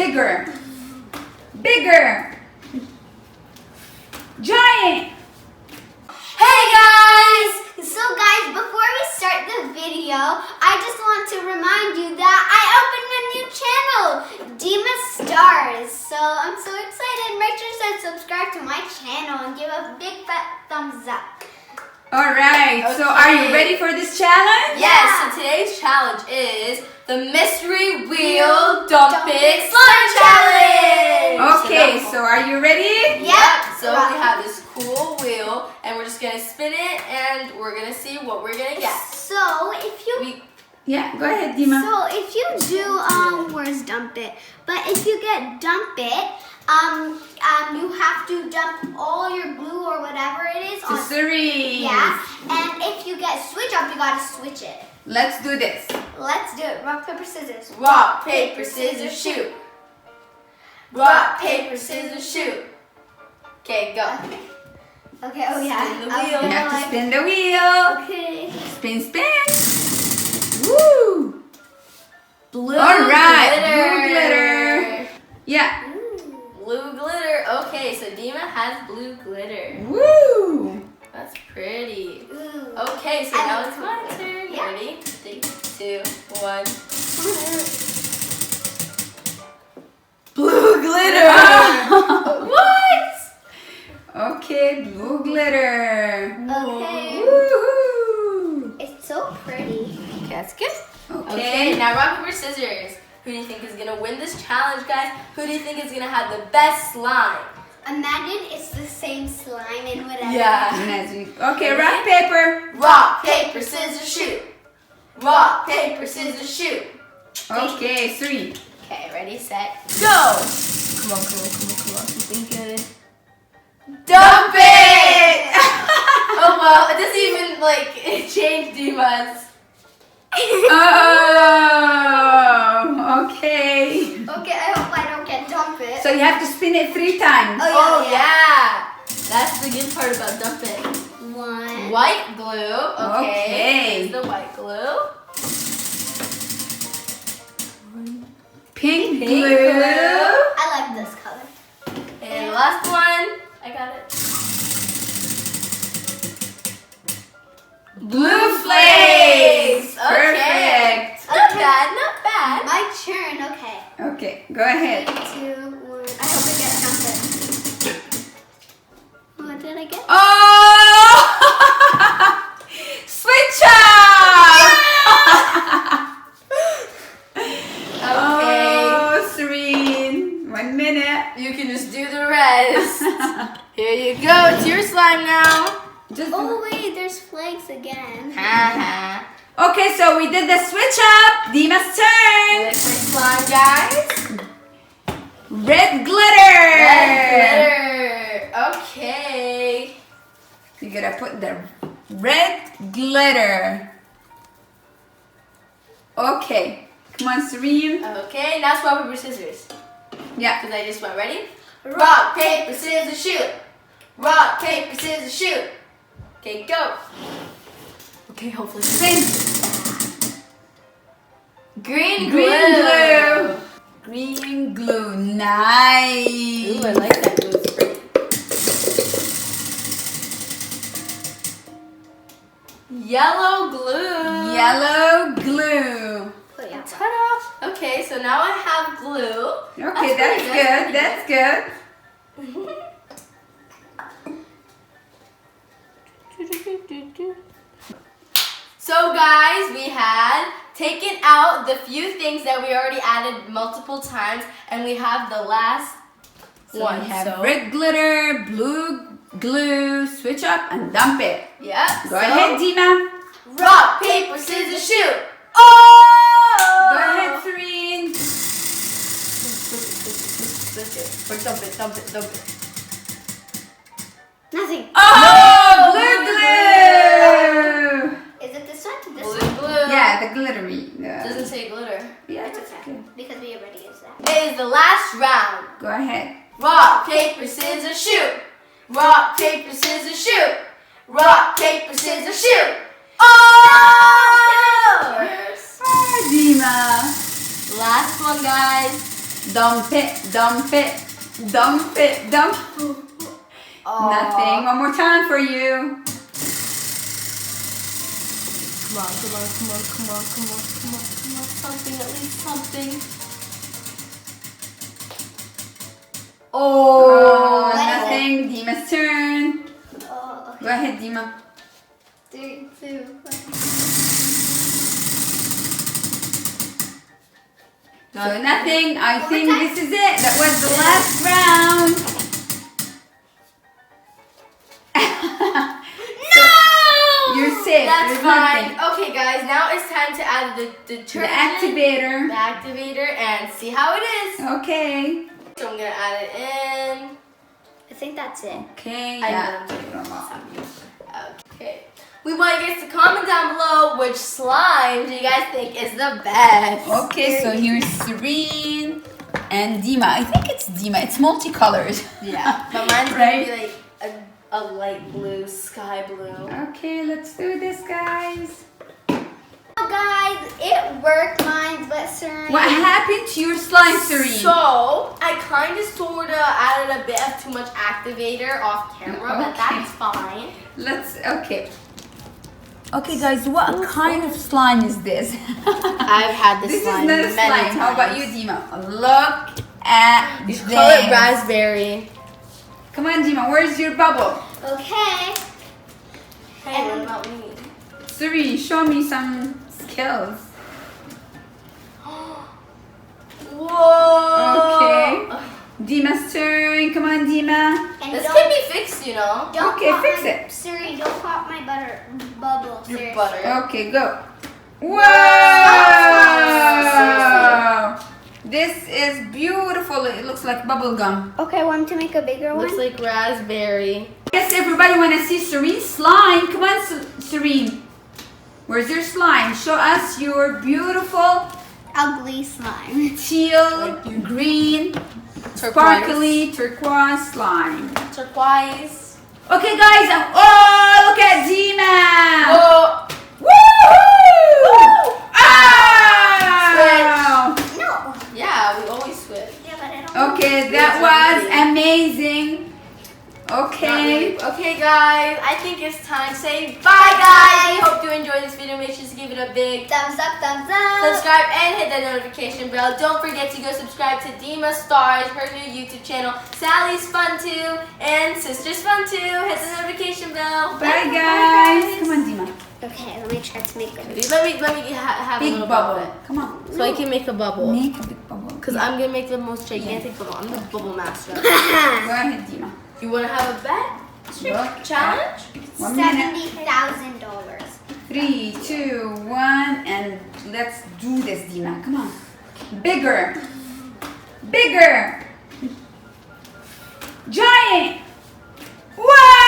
Bigger. Bigger. Giant. Hey guys! So guys, before we start the video, I just want to remind you that I opened a new channel, Deemas Stars. So I'm so excited. Make sure to subscribe to my channel and give a big fat thumbs up. Alright, Okay. so are you ready for this challenge? Yes, so today's challenge is the Mystery Wheel Dump It Slime Challenge! Okay, so are you ready? Yep, so we have this cool wheel and we're just gonna spin it and we're gonna see what we're gonna get. So if you Yeah, go ahead, Deema. So if you do where's dump it? But if you get dump it, you have to dump all your glue or whatever it is To Serene. Yeah. And if you get switch up, you gotta switch it. Let's do this. Let's do it. Rock, paper, scissors. Rock, paper, scissors, shoot. Rock, paper, scissors, shoot. Okay, go. Okay, oh yeah. Spin the wheel. You have to spin the wheel. Okay. Spin, spin. Woo! Blue Alright, glitter. blue glitter. Yeah. Blue glitter. Okay, so Deema has blue glitter. Woo! That's pretty. Ooh. Okay, so I now love it's my blue glitter. turn. Yeah. Ready? 3, 2, 1. Blue glitter! What? Okay, blue glitter. Okay. Woohoo! It's so pretty. Okay, that's good. Okay. Okay, now rock, paper, scissors. Who do you think is gonna win this challenge, guys? Who do you think is gonna have the best slime? Imagine it's the same slime and whatever. Yeah. Magic. Okay, rock, paper. Rock, paper, scissors, shoot. Rock, paper, scissors, shoot. Okay, 3. Okay, ready, set, go! Come on, come on, come on, come on. Something good. Dump it! Oh well, it doesn't even like change Deemas. Oh, okay. Okay, I hope I don't get dump it. So you have to spin it 3 times. Oh yeah. That's the good part about dump it. One. White glue. Okay. Okay. Here's the white glue. Pink Pink glue. I like this color. And the last one. I got it. Blue flakes. Okay. Perfect. Not bad, not bad. My turn, okay. Okay, go ahead. 3, 2, 1. I hope I get something. What did I get? Oh! Switch up! Okay. Oh, Serene. 1 minute. You can just do the rest. Here you go. It's your slime now. Just Oh wait, there's flakes again. Haha. Okay, so we did the switch up. Deema's turn. Next slime, guys. Red glitter. Red glitter. Okay. You gotta put the red glitter. Okay. Come on, Serene. Okay, now swap paper, scissors. Yeah. Because I just went. Ready? Rock, paper, scissors, shoot. Rock, paper, scissors, shoot. Okay, go. Okay, hopefully. Spin. Green Green glue. glue. Green glue. Nice. Ooh, I like that glue. It's pretty. Yellow glue. Yellow glue. Oh yeah. Ta-da. Okay, so now I have glue. Okay, that's good. That's good. So guys, we had taken out the few things that we already added multiple times, and we have the last one. We have so, red glitter, blue glue, switch up and dump it. yeah. Go ahead, Deema. Rock, paper, scissors, shoot. Oh! Go ahead, Serene. Or dump it, dump it, dump it. Nothing. Oh, blue glue. Is it this one? This Blue one? glue. Yeah, the glittery. Doesn't say glitter. Yeah, It's it's okay. okay. Because we already used that. It is the last round. Go ahead. Rock, paper, scissors, shoot. Rock, paper, scissors, shoot. Rock, paper, scissors, shoot. Oh! Ah, Deema. Last one, guys. Dump it, dump it, dump it, dump. Nothing. One more time for you. Come on, come on, come on, come on, come on, come on, come on. Something, at least something. Oh, What is nothing. Deema's turn. Oh, Go ahead, Deema. 3, 2, 1. So nothing. I One think more time. this is it. That was the last round. No! You're safe. That's There's fine. nothing. Okay, guys, now it's time to add the detergent. The activator. The activator, and see how it is. Okay. So I'm gonna add it in. I think that's it. Okay. I Yeah. know. Okay. We want you guys to comment down below which slime do you guys think is the best. Okay, so here's Serene and Deema. I think it's Deema. It's multicolored. Yeah, but mine's Right? gonna be like a light blue, sky blue. Okay, let's do this, guys. Oh, guys, it worked mine, but Serene. What happened to your slime, Serene? So I kind of sorta added a bit of too much activator off camera, but Okay. that's fine. Okay. Okay, guys, what kind of slime is this? I've had this This is slime not a many slime. How about you, times. Deema? Look at You this. call it raspberry. Come on, Deema. Where's your bubble? Okay. Hey, what about me? Serene, show me some skills. Whoa! Okay. Deema's turn. Come on, Deema. And This don't, can be fixed, you know. don't Okay, pop fix my, it. Serene, don't pop my bubble. Your seriously. butter. Okay, go. Wow! This is beautiful. It looks like bubble gum. Okay, want to make a bigger Looks one? like raspberry. Yes, everybody want to see Serene's slime. Come on, Serene. Where's your slime? Show us your beautiful Ugly slime. teal, green, sparkly, turquoise slime. Turquoise. Okay, guys. Oh, look at Deema. Oh, Woohoo! Oh! No. yeah, we always switch. Yeah, but I don't. Okay, that was amazing. Not Okay. really. Okay, guys, I think it's time to say bye, guys. We hope you enjoyed this video. Make sure to give it a big Thumbs up, thumbs up. subscribe and hit that notification bell. Don't forget to go subscribe to Deema Stars, her new YouTube channel. Sally's fun too, and Sister's fun too. Hit the notification bell. Bye, guys. Come on, Deema. Okay, let me try to make it. Let me have a Big little bubble. bubble. Come on. So I can make a bubble. Make a big bubble. Because I'm going to make the most gigantic bubble. I'm the bubble master. Go ahead, Deema. You want to have a bet? Look. Challenge? 1 minute. $70,000. 3, 2, 1, and let's do this, Deema. Come on. Bigger. Bigger. Giant. Wow!